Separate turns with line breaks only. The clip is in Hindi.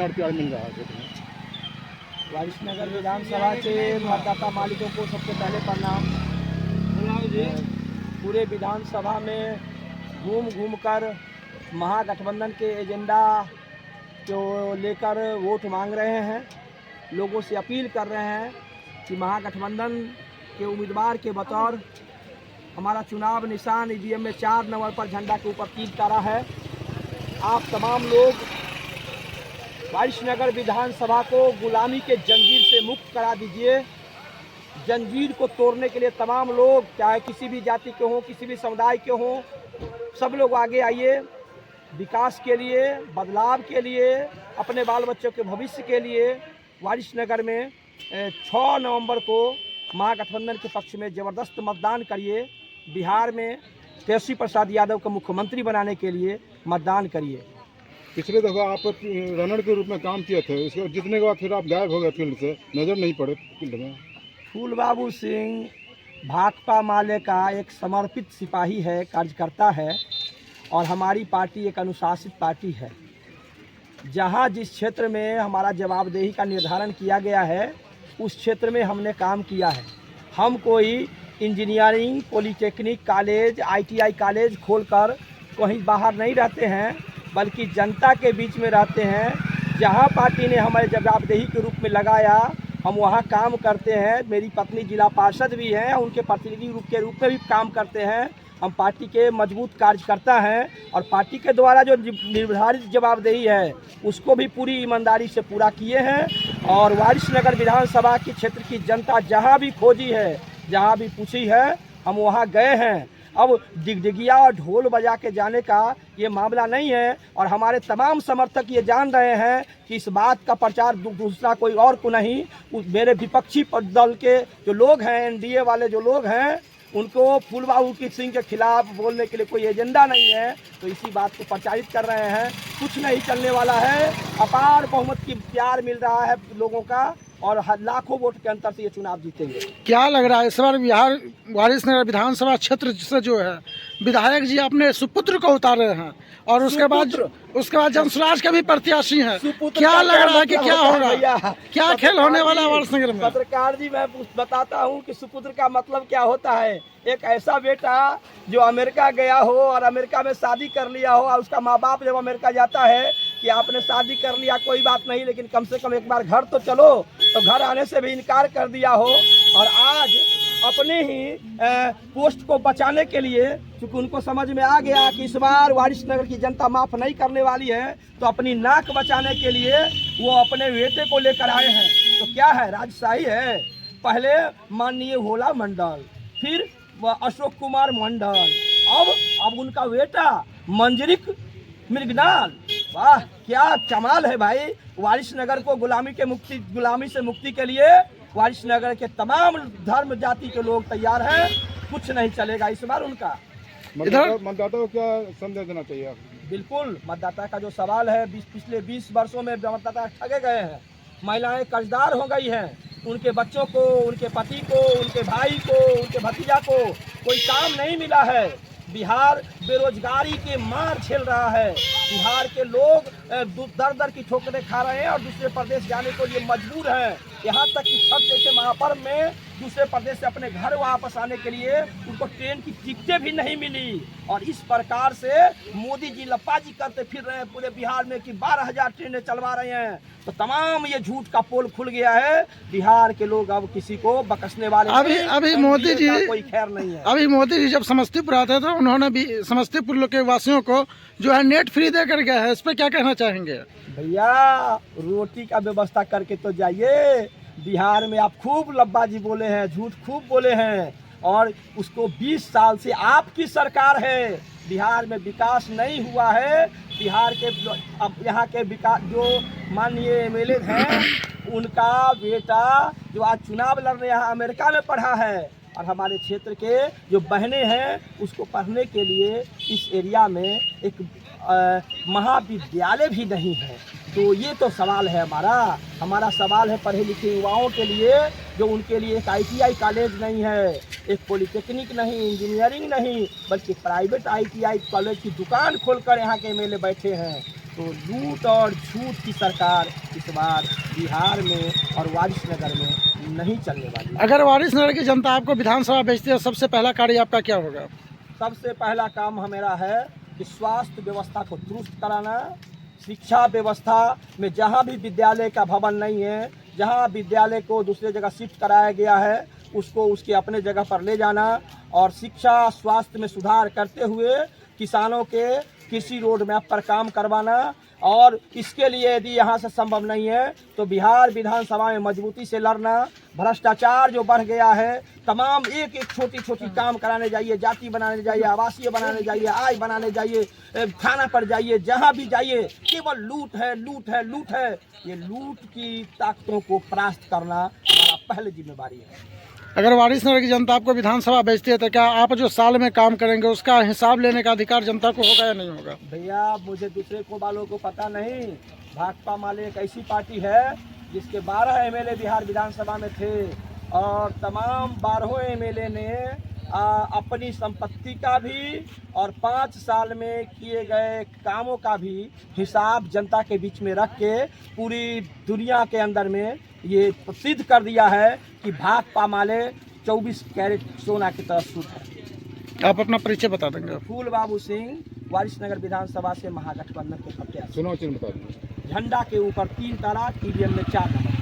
RPR मिल रहा है क्षेत्र में?
वारिसनगर विधानसभा के मतदाता मालिकों को सबसे पहले प्रणाम। पूरे विधानसभा में घूम कर महागठबंधन के एजेंडा को लेकर वोट मांग रहे हैं। लोगों से अपील कर रहे हैं कि महागठबंधन के उम्मीदवार के बतौर हमारा चुनाव निशान ईवीएम में 4 नंबर पर झंडा के ऊपर तीर तारा है। आप तमाम लोग वारिसनगर विधानसभा को गुलामी के जंजीर से मुक्त करा दीजिए। जंजीर को तोड़ने के लिए तमाम लोग, चाहे किसी भी जाति के हों, किसी भी समुदाय के हों, सब लोग आगे आइए। विकास के लिए, बदलाव के लिए, अपने बाल बच्चों के भविष्य के लिए वारिसनगर में 6 नवंबर को महागठबंधन के पक्ष में ज़बरदस्त मतदान करिए। बिहार में तेजस्वी प्रसाद यादव को मुख्यमंत्री बनाने के लिए मतदान करिए।
पिछले दफ़ा आप रनर के रूप में काम किए थे, इसके जीतने के बाद फिर आप गायब हो गए फील्ड से, नज़र नहीं पड़े फील्ड में।
फूल बाबू सिंह भाकपा माले का एक समर्पित सिपाही है, कार्यकर्ता है, और हमारी पार्टी एक अनुशासित पार्टी है। जहां जिस क्षेत्र में हमारा जवाबदेही का निर्धारण किया गया है उस क्षेत्र में हमने काम किया है। हम कोई engineering, polytechnic college, ITI college खोलकर कहीं बाहर नहीं रहते हैं, बल्कि जनता के बीच में रहते हैं। जहां पार्टी ने हमारे जवाबदेही के रूप में लगाया हम वहां काम करते हैं। मेरी पत्नी जिला पार्षद भी हैं, उनके प्रतिनिधि के रूप में भी काम करते हैं। हम पार्टी के मजबूत कार्यकर्ता हैं और पार्टी के द्वारा जो निर्धारित जवाबदेही है उसको भी पूरी ईमानदारी से पूरा किए हैं। और वारिसनगर विधानसभा की क्षेत्र की जनता जहां भी खोजी है, जहां भी पूछी है, हम वहां गए हैं। अब डिगडिगिया और ढोल बजा के जाने का ये मामला नहीं है, और हमारे तमाम समर्थक ये जान रहे हैं कि इस बात का प्रचार दूसरा कोई और को नहीं, मेरे विपक्षी दल के जो लोग हैं, NDA वाले जो लोग हैं, उनको फूल बाबू सिंह के खिलाफ बोलने के लिए कोई एजेंडा नहीं है, तो इसी बात को प्रचारित कर रहे हैं। कुछ नहीं चलने वाला है। अपार बहुमत की प्यार मिल रहा है लोगों का, और लाखों वोट के अंतर से ये चुनाव जीतेंगे।
क्या लग रहा है इस बार बिहार वारिसनगर विधानसभा क्षेत्र से जो है विधायक जी अपने सुपुत्र को उतारे हैं, और उसके बाद जनसुराज के भी प्रत्याशी हैं। क्या लग रहा है कि क्या होगा, क्या खेल होने वाला है वारिसनगर में?
पत्रकार जी, मैं बताता हूँ कि सुपुत्र का मतलब क्या होता है। एक ऐसा बेटा जो अमेरिका गया हो और अमेरिका में शादी कर लिया हो, और उसका माँ बाप जब अमेरिका जाता है कि आपने शादी कर लिया कोई बात नहीं, लेकिन कम से कम एक बार घर तो चलो, तो घर आने से भी इनकार कर दिया हो, और आज अपने ही पोस्ट को बचाने के लिए, क्योंकि उनको समझ में आ गया कि इस बार वारिसनगर की जनता माफ़ नहीं करने वाली है, तो अपनी नाक बचाने के लिए वो अपने बेटे को लेकर आए हैं। तो क्या है, राजशाही है। पहले माननीय भोला मंडल, फिर अशोक कुमार मंडल, अब उनका बेटा मंजरिक मृगनाल। वाह, क्या कमाल है भाई। वारिसनगर को गुलामी से मुक्ति के लिए वारिसनगर के तमाम धर्म जाति के लोग तैयार हैं। कुछ नहीं चलेगा इस बार उनका।
मतदाता को क्या संदेश देना चाहिए आप?
बिल्कुल, मतदाता का जो सवाल है, पिछले 20 वर्षों में मतदाता ठगे गए हैं, महिलाएं कर्जदार हो गई हैं, उनके बच्चों को, उनके पति को, उनके भाई को, उनके भतीजा को कोई काम नहीं मिला है। बिहार बेरोजगारी के मार झेल रहा है। बिहार के लोग दर दर की ठोकरें खा रहे हैं और दूसरे प्रदेश जाने के लिए मजबूर हैं। यहाँ तक कि छठ जैसे महापर्व में दूसरे प्रदेश से अपने घर वापस आने के लिए उनको ट्रेन की टिकटें भी नहीं मिली। और इस प्रकार से मोदी जी लप्पाजी करते फिर रहे हैं पूरे बिहार में कि 12,000 ट्रेनें चलवा रहे हैं। तो तमाम ये झूठ का पोल खुल गया है। बिहार के लोग अब किसी को बकसने वाले
अभी मोदी जी
कोई खैर नहीं है।
अभी मोदी जी जब समस्तीपुर आते थे, उन्होंने भी समस्तीपुर के वासियों को जो है नेट फ्री दे कर गया है, इस पर क्या कहना चाहेंगे?
भैया, रोटी का व्यवस्था करके तो जाइए। बिहार में आप खूब लब्बाजी बोले हैं, झूठ खूब बोले हैं, और उसको 20 साल से आपकी सरकार है। बिहार में विकास नहीं हुआ है। बिहार के अब यहाँ के विकास जो माननीय MLA हैं, उनका बेटा जो आज चुनाव लड़ रहे हैं अमेरिका में पढ़ा है, और हमारे क्षेत्र के जो बहनें हैं उसको पढ़ने के लिए इस एरिया में एक महाविद्यालय भी नहीं है। तो ये तो सवाल है हमारा सवाल है पढ़े लिखे युवाओं के लिए, जो उनके लिए एक ITI कॉलेज नहीं है, एक पॉलिटेक्निक नहीं, इंजीनियरिंग नहीं, बल्कि प्राइवेट ITI कॉलेज की दुकान खोलकर यहाँ के MLA बैठे हैं। तो लूट और झूठ की सरकार इस बार बिहार में और वारिसनगर में नहीं चलने वाली।
अगर वारिसनगर की जनता आपको विधानसभा भेजती है, सबसे पहला कार्य आपका क्या होगा?
सबसे पहला काम मेरा है कि स्वास्थ्य व्यवस्था को दुरुस्त कराना, शिक्षा व्यवस्था में जहाँ भी विद्यालय का भवन नहीं है, जहाँ विद्यालय को दूसरे जगह शिफ्ट कराया गया है, उसको उसके अपने जगह पर ले जाना और शिक्षा स्वास्थ्य में सुधार करते हुए किसानों के कृषि रोड मैप पर काम करवाना। और इसके लिए यदि यहाँ से संभव नहीं है तो बिहार विधानसभा में मजबूती से लड़ना। भ्रष्टाचार जो बढ़ गया है, तमाम एक एक छोटी छोटी काम कराने जाइए, जाति बनाने जाइए, आवासीय बनाने जाइए, आय बनाने जाइए, थाना पर जाइए, जहाँ भी जाइए केवल लूट है, लूट है, लूट है। ये लूट की ताकतों को परास्त करना हमारा पहली जिम्मेदारी है।
अगर वारिसनगर की जनता आपको विधानसभा भेजती है तो क्या आप जो साल में काम करेंगे उसका हिसाब लेने का अधिकार जनता को होगा या नहीं होगा?
भैया मुझे दूसरे को वालों को पता नहीं। भाकपा माले एक ऐसी पार्टी है जिसके 12 एमएलए बिहार विधानसभा में थे और तमाम 12 एमएलए ने अपनी संपत्ति का भी और 5 साल में किए गए कामों का भी हिसाब जनता के बीच में रख के पूरी दुनिया के अंदर में ये सिद्ध कर दिया है कि भाकपा माले 24 कैरेट सोना की तरह शुद्ध है।
आप अपना परिचय बता देंगे?
फूल बाबू सिंह, वारिसनगर विधानसभा से महागठबंधन के प्रत्याशी।
चुनाव चिन्ह बता दीजिए।
झंडा के ऊपर 3 तारा, ईवीएम में 4 नंबर।